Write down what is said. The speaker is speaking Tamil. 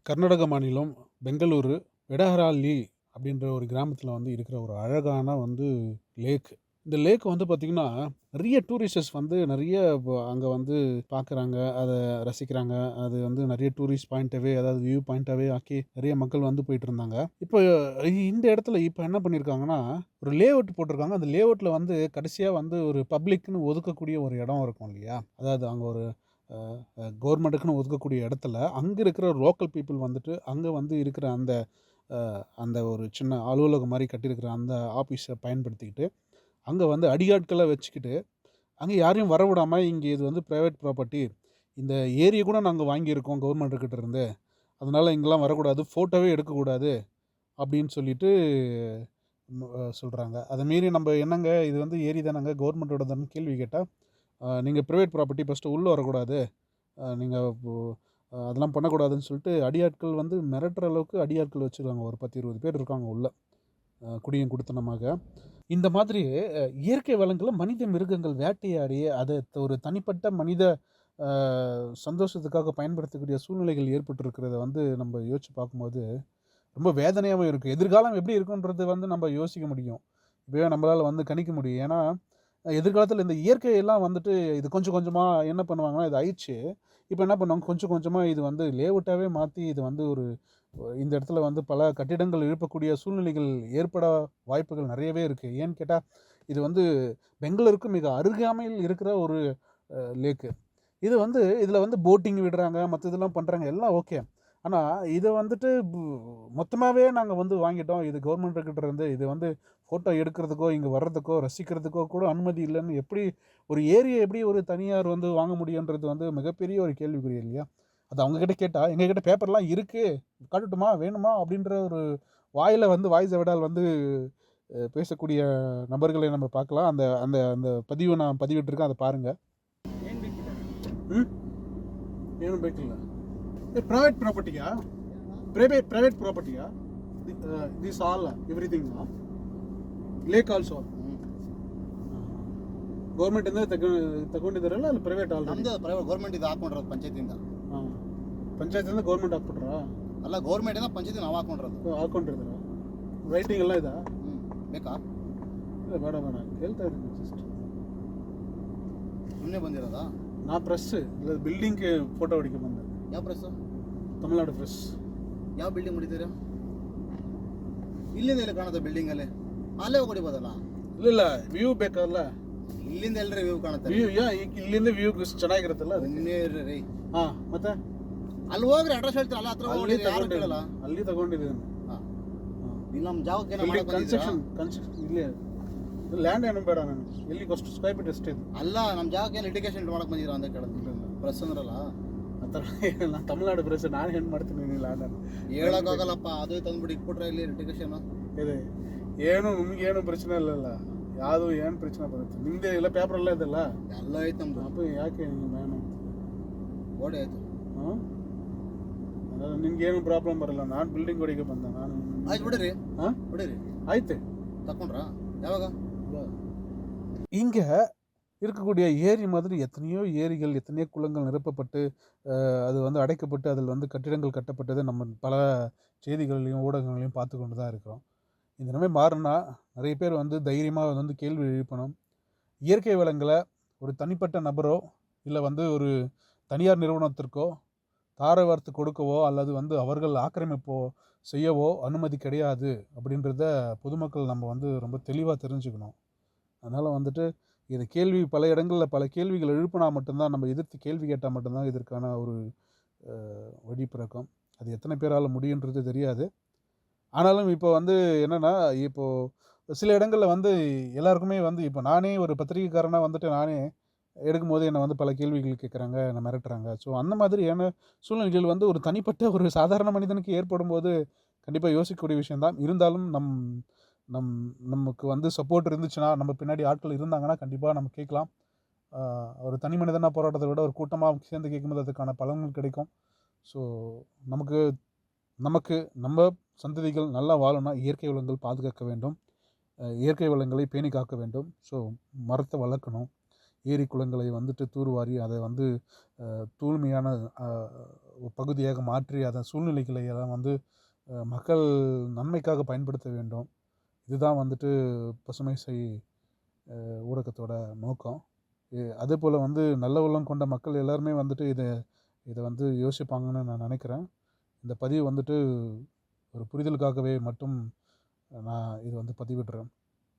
கர்நாடக மாநிலம் பெங்களூரு வெடஹராள்ளி அப்படின்ற ஒரு கிராமத்தில வந்து இருக்கிற ஒரு அழகான வந்து லேக். இந்த லேக் வந்து பார்த்தீங்கன்னா, நெறைய டூரிஸ்டர்ஸ் வந்து நெறைய அங்க வந்து பார்க்குறாங்க, அத ரசிக்கிறாங்க. அது வந்து நெறைய டூரிஸ்ட் பாயிண்ட்டாவே அதாவது வியூ பாயிண்ட்டாவே ஆக்கி நெறைய மக்கள் வந்து போயிட்டுருந்தாங்க. இப்போ இந்த இடத்துல இப்ப என்ன பண்ணியிருக்காங்கன்னா, ஒரு லேஅவுட் போட்டிருக்காங்க. அந்த லேஅவுட்ல வந்து கடைசியா வந்து ஒரு பப்ளிக்ன்னு ஒதுக்கக்கூடிய ஒரு இடம் இருக்கும் இல்லையா? அதாவது அங்க ஒரு அ கவர்மெண்ட்டுக்குன்னு ஒதுக்கக்கூடிய இடத்துல, அங்க இருக்கிற லோக்கல் பீப்பிள் வந்துட்டு, அங்க வந்து இருக்கிற அந்த அ அந்த ஒரு சின்ன அலுவலகம் மாரி கட்டியிருக்கிற அந்த ஆஃபீஸ பயன்படுத்திக்கிட்டு, அங்க வந்து அடியாட்கள வச்சுக்கிட்டு, அங்க யாரையும் வரவிடாம, இங்க இது வந்து பிரைவேட் ப்ராப்பர்ட்டி. இந்த ஏரிய கூட நாங்க வாங்கியிருக்கோம் கவர்மெண்ட் கிட்ட இருந்து. அதனால இங்கலாம் வரக்கூடாது. ஃபோட்டோவே எடுக்கக்கூடாது. அப்படின்னு சொல்லிட்டு சொல்றாங்க. அத மீறி நம்ப என்னங்க இது வந்து ஏரி தானங்க, கவர்மெண்ட்டோட தானன்னு கேள்வி கேட்டா, நீங்க பிரைவேட் ப்ராப்பர்ட்டி ஃபர்ஸ்ட்டு உள்ள வரக்கூடாது. நீங்க இப்போ அதெல்லாம் பண்ணக்கூடாதுன்னு சொல்லிட்டு அடியாட்கள் வந்து மிரட்டுற அளவுக்கு அடியாட்கள் வச்சுருக்காங்க. ஒரு 10, 20 பேர் இருக்காங்க உள்ள. குடியும் குடித்தனமாக. இந்த மாதிரி இயற்கை வளங்கள மனித மிருகங்கள் வேட்டையாடி, அத ஒரு தனிப்பட்ட மனித அ சந்தோஷத்துக்காக பயன்படுத்தக்கூடிய சூழ்நிலைகள் ஏற்பட்டிருக்கிறத வந்து நம்ம யோசிச்சு பார்க்கும்போது, ரொம்ப வேதனையாவும் இருக்கு. எதிர்காலம் எப்படி இருக்குன்றது வந்து நம்ம யோசிக்க முடியும். இப்பவே நம்மளால வந்து கணிக்க முடியும். ஏன்னா, எதிர்காலத்தில இந்த இயற்கையெல்லாம் வந்துட்டு இது கொஞ்சம் கொஞ்சமா என்ன பண்ணுவாங்கன்னா, இது ஆயிடுச்சு. இப்ப என்ன பண்ணுவாங்க, கொஞ்சம் கொஞ்சமா இது வந்து லேஅவுட்டாவே மாத்தி இது வந்து ஒரு இந்த இடத்துல வந்து பல கட்டிடங்கள் எழுப்பக்கூடிய சூழ்நிலைகள் ஏற்பட வாய்ப்புகள் நெறையவே இருக்கு. ஏன்னு கேட்டா, இது வந்து பெங்களூருக்கு மிக அருகாமையில் இருக்கிற ஒரு லேக்கு. இது வந்து இதில வந்து போட்டிங் விடுறாங்க, மத்த இதெல்லாம் பண்றாங்க. எல்லாம் ஓகே. ஆனா, இத வந்துட்டு மொத்தமாவே நாங்க வந்து வாங்கிட்டோம். இது கவர்மெண்ட் கிட்ட இருந்து இது வந்து ஃபோட்டோ எடுக்கிறதுக்கோ, இங்க வர்றதுக்கோ, ரசிக்கிறதுக்கோ கூட அனுமதி இல்லன்னு எப்படி ஒரு ஏரிய எப்படி ஒரு தனியார் வந்து வாங்க முடியுன்றது வந்து மிகப்பெரிய ஒரு கேள்விக்குறி இல்லையா? அது அவங்க கிட்ட கேட்டா, "எங்ககிட்ட பேப்பர்லாம் இருக்கு. காட்டட்டுமா? வேணுமா?" அப்படின்ற ஒரு வாயில வந்து வாய் சவடால் வந்து பேசக்கூடிய நபர்களை நம்ம பார்க்கலாம். அந்த அந்த அந்த பதிவ நான் பதிவிட்டிருக்கேன். அத பாருங்க. ಏನ್ ಬೇಕಿದೆ? ம். ಏನು ಬೇಕಿಲ್ಲ. ಪ್ರೈವೇಟ್ ಪ್ರಾಪರ್ಟಿಯಾ? ಪ್ರೈವೇಟ್ ಪ್ರಾಪರ್ಟಿಯಾ? This all everything lake also government ಇಂದ ತಗೊಂಡಿದ್ದಾರಲ್ಲ ಅಲ್ಲಿ ಪ್ರೈವೇಟ್ ಆಲ್ರೆಡಿ ನಮ್ದು ಪ್ರೈವೇಟ್ ಗೌರ್ಮೆಂಟ್ ಇದು ಹಾಕೊಂಡಿರೋದು ಪಂಚಾಯತಿಂದ. ಪಂಚಾಯತಿಂದ ಗೌರ್ಮೆಂಟ್ ಹಾಕ್ಬಿಟ್ರಾ? ಅಲ್ಲ ಗೌರ್ಮೆಂಟ್ ಇಂದ ಪಂಚಾಯತಿ ನಾವು ಹಾಕೊಂಡಿರೋದು. ಹಾಕೊಂಡಿದ್ದಾರ ರೈಟಿಂಗ್ ಎಲ್ಲ ಇದಾ? ಬೇಕಾ? ಇಲ್ಲ ಬೇಡ ಬೇಡ ಕೇಳ್ತಾ ಇದ್ದೀನಿ ಜಸ್ಟ್. ಸುಮ್ಮನೆ ಬಂದಿರೋದಾ? ನಾ ಪ್ರೆಸ್ ಇಲ್ಲ ಬಿಲ್ಡಿಂಗ್ಗೆ ಫೋಟೋ ಹೊಡಿಕೆ ಬಂದೆ. ಯಾವ ಪ್ರೆಸ್? ತಮಿಳ್ನಾಡು ಪ್ರೆಸ್. ಯಾವ ಬಿಲ್ಡಿಂಗ್ ಹೊಡಿತೀರಾ? ಇಲ್ಲಿಂದ ಎಲ್ಲಿ ಕಾಣುತ್ತೆ ಬಿಲ್ಡಿಂಗ್ ಅಲ್ಲಿ? ಅಲ್ಲೇ ಹೋಗಿ ಹೊಡಿಬೋದಲ್ಲ? ಇಲ್ಲ ವ್ಯೂ ಬೇಕಲ್ಲ. ಇಲ್ಲಿಂದ ಎಲ್ಲರೂ ವ್ಯೂ ಕಾಣುತ್ತೆ. ವ್ಯೂ ಇಲ್ಲಿಂದ ವ್ಯೂ ಚೆನ್ನಾಗಿರುತ್ತಲ್ಲ ಅದಕ್ಕೆ. ಸುಮ್ಮನೆ ರೀ. ಹಾ ಮತ್ತೆ ಅಲ್ಲಿ ಹೋಗ್ರಿ ಅಡ್ರೆಸ್ ಹೇಳ್ತೀರ ಅಲ್ಲ ಹತ್ರ ಹೋಗಿ ಯಾರು ಕೇಳಲ್ಲ. ಅಲ್ಲಿ ತಗೊಂಡಿದ್ದೀನಿ. ಇಲ್ಲಿ ನಮ್ಮ ಜಾಗಕ್ಕೆ ಏನೋ ಮಾಡಕ್ ಬಂದಿದ್ದೀರಾ? ಕನ್ಸ್ಟ್ರಕ್ಷನ್ ಇಲ್ಲಿ ಲ್ಯಾಂಡ್ ಏನು ಬೇಡ ನನಗೆ. ಎಲ್ಲಿಗೆ ಅಷ್ಟು ಸ್ಕ್ವೇರ್ ಫೀಟ್ ಎಷ್ಟು ಇದೆ? ಅಲ್ಲ ನಮ್ಮ ಜಾಗಕ್ಕೆ ಏನು ಲಿಟಿಗೇಷನ್ ಮಾಡಕ್ ಬಂದಿರಾ ಅಂತ ಕೇಳಿದ್ರು. ಪ್ರೆಸ್ ಅಂದ್ರಲ್ಲ ಆ ಥರ ನಾನು ತಮಿಳ್ನಾಡು ಪ್ರೆಸ್ ನಾನು ಏನು ಮಾಡ್ತೀನಿ ನೀವು ಲ್ಯಾಂಡ್ ಹೇಳಕ್ಕಾಗಲ್ಲಪ್ಪ. ಅದೇ ತಂದ್ಬಿಟ್ಟು ಇಟ್ಬಿಟ್ರೆ ಇಲ್ಲಿ ಲಿಟಿಗೇಷನ್ ಇದೆ. ಏನು ನಿಮ್ಗೇನು ಪ್ರಶ್ನೆ ಇಲ್ಲಲ್ಲ. ಯಾವುದು ಏನು ಪ್ರಶ್ನೆ ಬರುತ್ತೆ ನಿಮ್ಮದೇ ಇಲ್ಲ ಪೇಪರ್ ಎಲ್ಲ ಇದೆಲ್ಲ ಎಲ್ಲ ಐತೆ ನಮ್ದು. ಅಪ್ಪ ಯಾಕೆ ನೀವು ಮ್ಯಾನ್ ಅಂತ ಗೋಡೆ ಆಯ್ತು. ಹಾಂ ನಿಮ್ಗೇನು ಪ್ರಾಬ್ಲಮ್ ಬರಲ್ಲ. ನಾನು ಬಿಲ್ಡಿಂಗ್ ಹೊಡಿಗೆ ಬಂದೆ ನಾನು. ಆಯ್ತು ಬಿಡಿರಿ. ಹಾಂ ಬಿಡಿರಿ. ஆயிட்டு தக்கொன்றா யாವಾಗ? இங்க இருக்கக்கூடிய ஏரி மாதிரி எத்தனையோ ஏரிகள், எத்தனையோ குளங்கள் நிரப்பப்பட்டு, அது வந்து அடைக்கப்பட்டு, அதில் வந்து கட்டிடங்கள் கட்டப்பட்டது நம்ம பல செய்திகள்லையும், ஊடகங்கள்லையும் பார்த்து கொண்டு தான் இருக்கிறோம். இந்த நிலைமை மாறுனா, நிறைய பேர் வந்து தைரியமா வந்து கேள்வி எழுப்பணும். இயற்கை வளங்கள ஒரு தனிப்பட்ட நபரோ, இல்ல வந்து ஒரு தனியார் நிறுவனத்திற்கோ தாரை வார்த்து கொடுக்கவோ, அல்லது வந்து அவர்கள் ஆக்கிரமிப்போ செய்யவோ அனுமதி கிடையாது அப்படின்றத பொதுமக்கள் நம்ம வந்து ரொம்ப தெளிவா தெரிஞ்சுக்கணும். அதனால வந்துட்டு இது கேள்வி பல இடங்கள்ல பல கேள்விகள் எழுப்புனா மட்டும்தான், நம்ம எதிர்த்து கேள்வி கேட்டா மட்டும்தான் இதற்கான ஒரு அ வழி பிறக்கும். அது எத்தனை பேரால முடியுன்றது தெரியாது. ஆனாலும் இப்போ வந்து என்னன்னா, இப்போ சில இடங்கள்ல வந்து எல்லாருக்குமே வந்து இப்போ நானே ஒரு பத்திரிக்கைக்காரனா வந்துட்டு நானே எடுக்கும்போது என்ன வந்து பல கேள்விகள் கேட்குறாங்க, என்ன மிரட்டுறாங்க. ஸோ அந்த மாதிரியான சூழ்நிலைகள் வந்து ஒரு தனிப்பட்ட ஒரு சாதாரண மனிதனுக்கு ஏற்படும்போது கண்டிப்பா யோசிக்கக்கூடிய விஷயம் தான். இருந்தாலும் நம் நமக்கு வந்து சப்போர்ட் இருந்துச்சுன்னா, நம்ம பின்னாடி ஆட்கள் இருந்தாங்கன்னா, கண்டிப்பா நம்ம கேட்கலாம். அ ஒரு தனி மனிதனா போராட்டத்த விட ஒரு கூட்டமா சேர்ந்து கேட்கும்போது அதுக்கான பலன்கள் கிடைக்கும். ஸோ நமக்கு நமக்கு நம்ம சந்ததிகள் நல்லா வாழணும்னா இயற்கை வளங்கள் பாதுகாக்க வேண்டும். இயற்கை வளங்களை பேணி காக்க வேண்டும். ஸோ மரத்த வளர்க்கணும். ஏரி குளங்களை வந்துட்டு தூர்வாரி அதை வந்து தூய்மையான பகுதியாக மாற்றி அதன் சூழ்நிலைகளை எல்லாம் வந்து மக்கள் நன்மைக்காக பயன்படுத்த வேண்டும். இதுதான் வந்துட்டு பசுமை செய் ஊடகத்தோட நோக்கம். அதேபோல் வந்து நல்ல உள்ளம் கொண்ட மக்கள் எல்லாருமே வந்துட்டு இதை வந்து யோசிப்பாங்கன்னு நான் நினைக்கிறேன். இந்த பதிவு வந்துட்டு ஒரு புரிதலுக்காகவே மட்டும் நான் இது வந்து பதிவிடுறேன்.